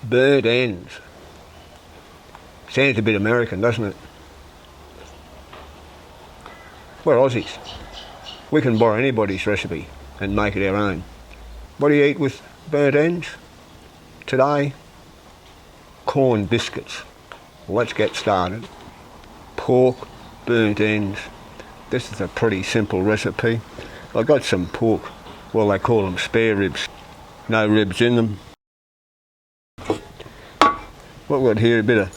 Bird ends. Sounds a bit American, doesn't it? We're Aussies. We can borrow anybody's recipe and make it our own. What do you eat with bird ends? Today, corn biscuits. Let's get started. Pork, burnt ends. This is a pretty simple recipe. I've got some pork, well they call them spare ribs. No ribs in them. What we've got here, a bit of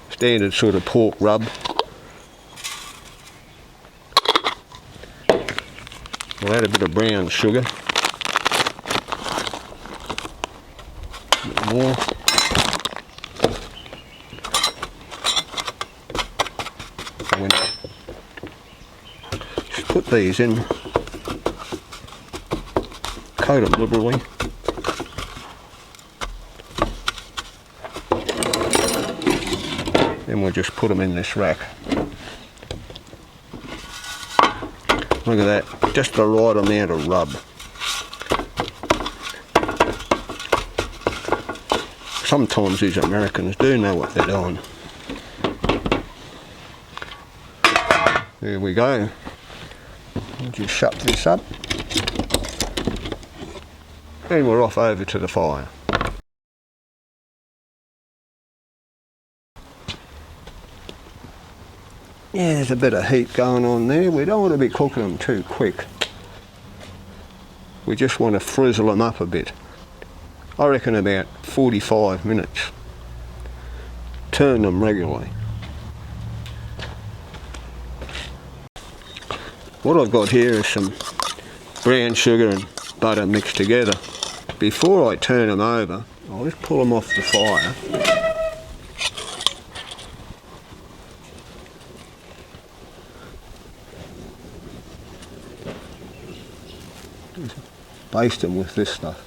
standard sort of pork rub. We'll add a bit of brown sugar. A bit more. Just put these in. Coat them liberally. Then we'll just put them in this rack. Look at that, just the right amount of rub. Sometimes these Americans do know what they're doing. There we go. We'll just shut this up. And we're off over to the fire. Yeah, there's a bit of heat going on there. We don't want to be cooking them too quick. We just want to frizzle them up a bit. I reckon about 45 minutes. Turn them regularly. What I've got here is some brown sugar and butter mixed together. Before I turn them over, I'll just pull them off the fire. Baste them with this stuff.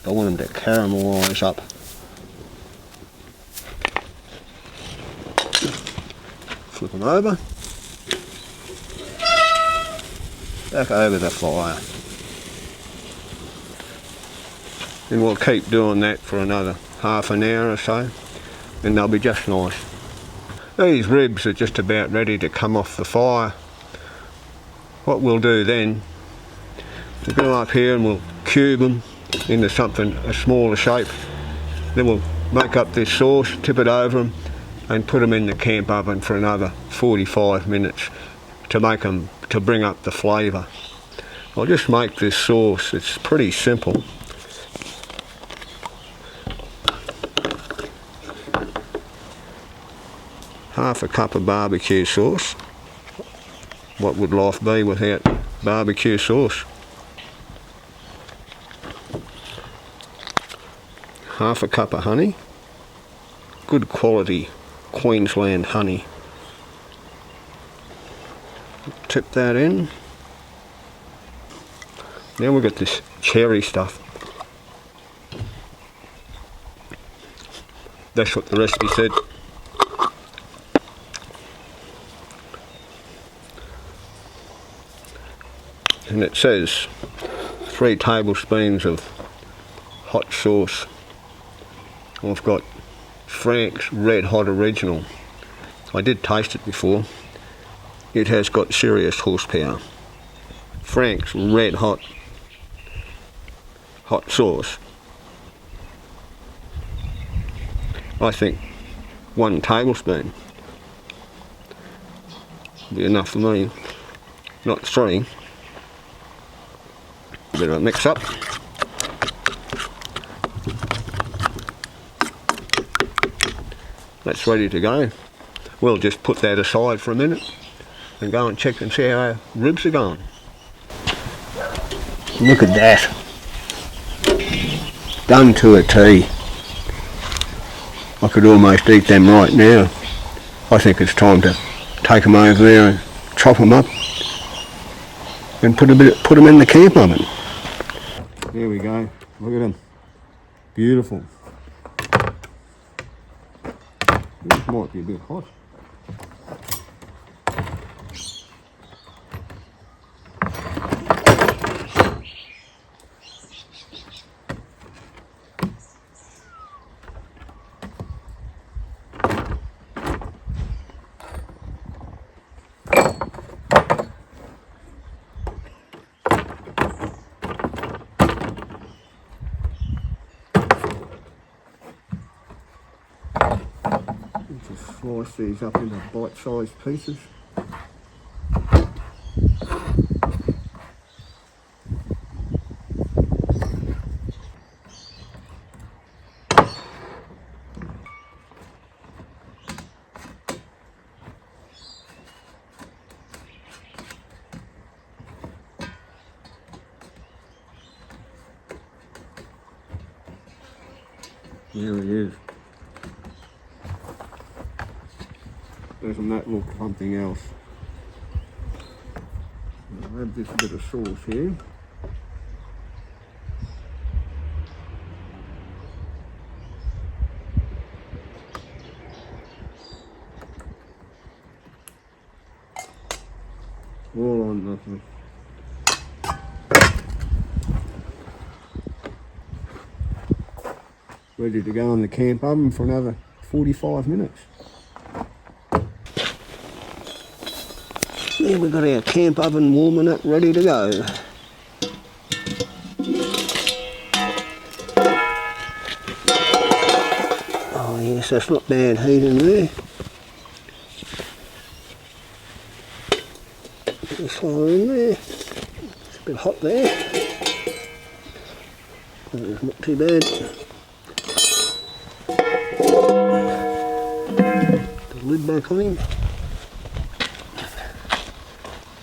I want them to caramelise up. Flip them over. Back over the fire. Then we'll keep doing that for another half an hour or so, and they'll be just nice. These ribs are just about ready to come off the fire. What we'll do then, we'll go up here and we'll cube them into something a smaller shape. Then we'll make up this sauce, tip it over them, and put them in the camp oven for another 45 minutes to bring up the flavour. I'll just make this sauce. It's pretty simple. Half a cup of barbecue sauce. What would life be without barbecue sauce? Half a cup of honey. Good quality Queensland honey. Tip that in. Now we've got this cherry stuff. That's what the recipe said. And it says 3 tablespoons of hot sauce. I've got Frank's Red Hot Original. I did taste it before. It has got serious horsepower. Frank's Red Hot sauce. I think 1 tablespoon would be enough for me, not 3. A bit of a mix up. That's ready to go. We'll just put that aside for a minute and go and check and see how our ribs are going. Look at that. Done to a T. I could almost eat them right now. I think it's time to take them over there and chop them up and put them in the camp oven. There we go. Look at them. Beautiful. This might be a bit hot. Slice these up into bite-sized pieces. There it is. Doesn't that look something else? I'll add this bit of sauce here. All on nothing. Ready to go in the camp oven for another 45 minutes. There we've got our camp oven warming up, ready to go. Oh yes, that's not bad heat in there. Put this fire in there. It's a bit hot there. That's not too bad. The lid back on him.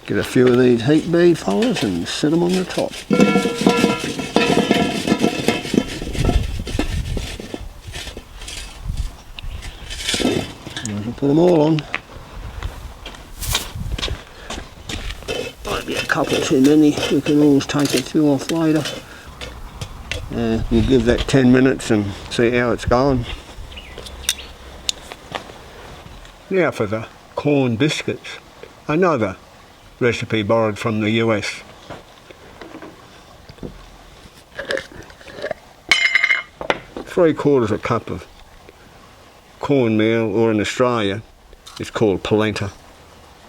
Get a few of these heat bead followers and set them on the top. I'll put them all on. Might be a couple too many, we can always take a few off later. We'll give that 10 minutes and see how it's going. Now for the corn biscuits. Another recipe borrowed from the US. Three-quarters a cup of cornmeal, or in Australia it's called polenta.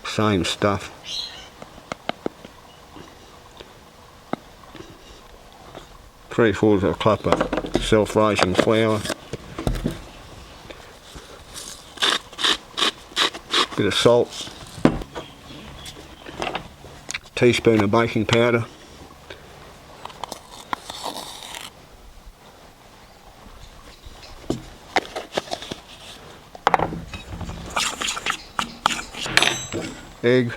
Same stuff. Three-quarters of a cup of self-raising flour. Bit of salt. Teaspoon of baking powder. Egg.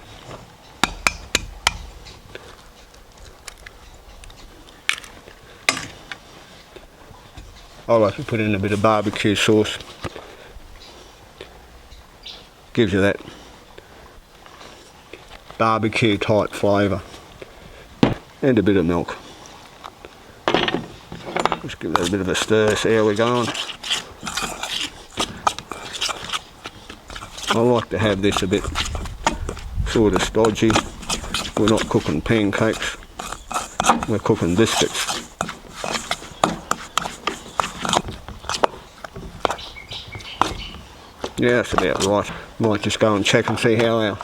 I like to put in a bit of barbecue sauce. Gives you that barbecue type flavour. And a bit of milk. Just give that a bit of a stir, see how we're going. I like to have this a bit sort of stodgy. We're not cooking pancakes, we're cooking biscuits. Yeah, that's about right. Might just go and check and see how our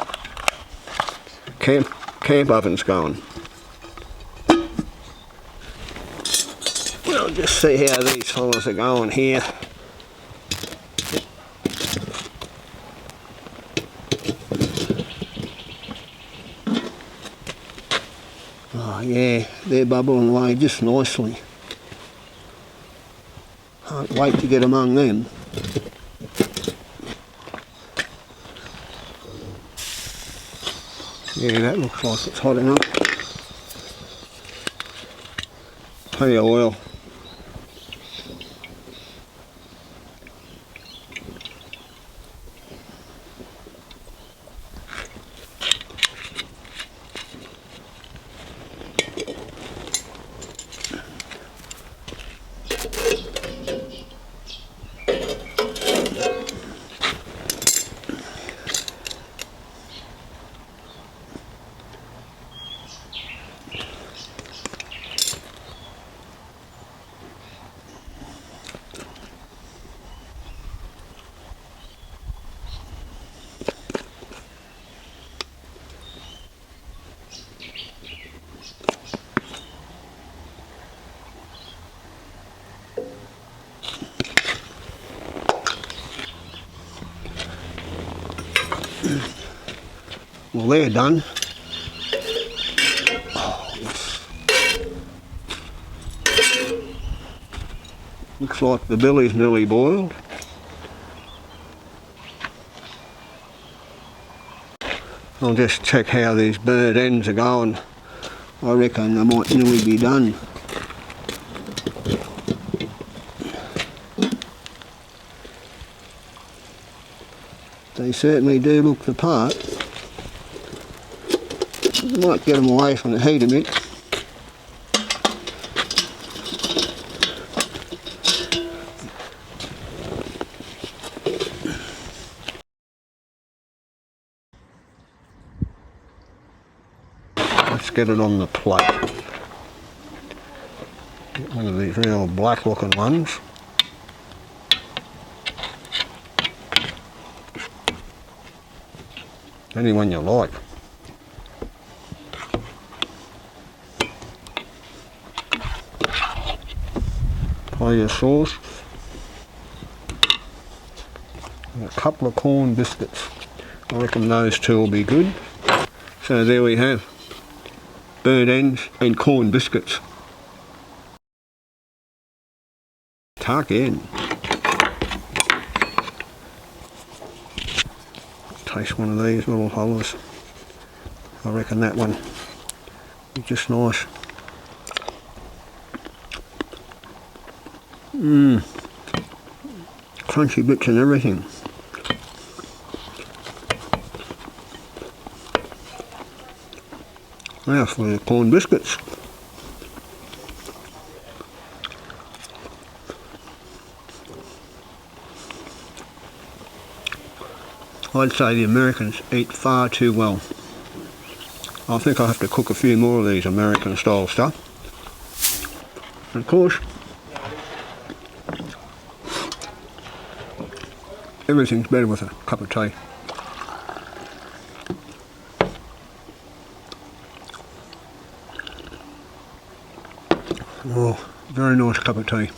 camp oven's going. We'll just see how these fellas are going here. Oh yeah, they're bubbling away just nicely. Can't wait to get among them. Yeah, that looks like it's hot enough. Plenty of oil. Well, they're done. Looks like the belly's nearly boiled. I'll just check how these burnt ends are going. I reckon they might nearly be done. They certainly do look the part. Might get them away from the heat a bit. Let's get it on the plate. Get one of these real black looking ones. Any one you like. Apply your sauce. And a couple of corn biscuits. I reckon those two will be good. So there we have burnt ends and corn biscuits. Tuck in. Taste one of these little hollers. I reckon that one is just nice. Crunchy bits and everything. Now for the corn biscuits. I'd say the Americans eat far too well. I think I'll have to cook a few more of these American style stuff. And of course, everything's better with a cup of tea. Oh, very nice cup of tea.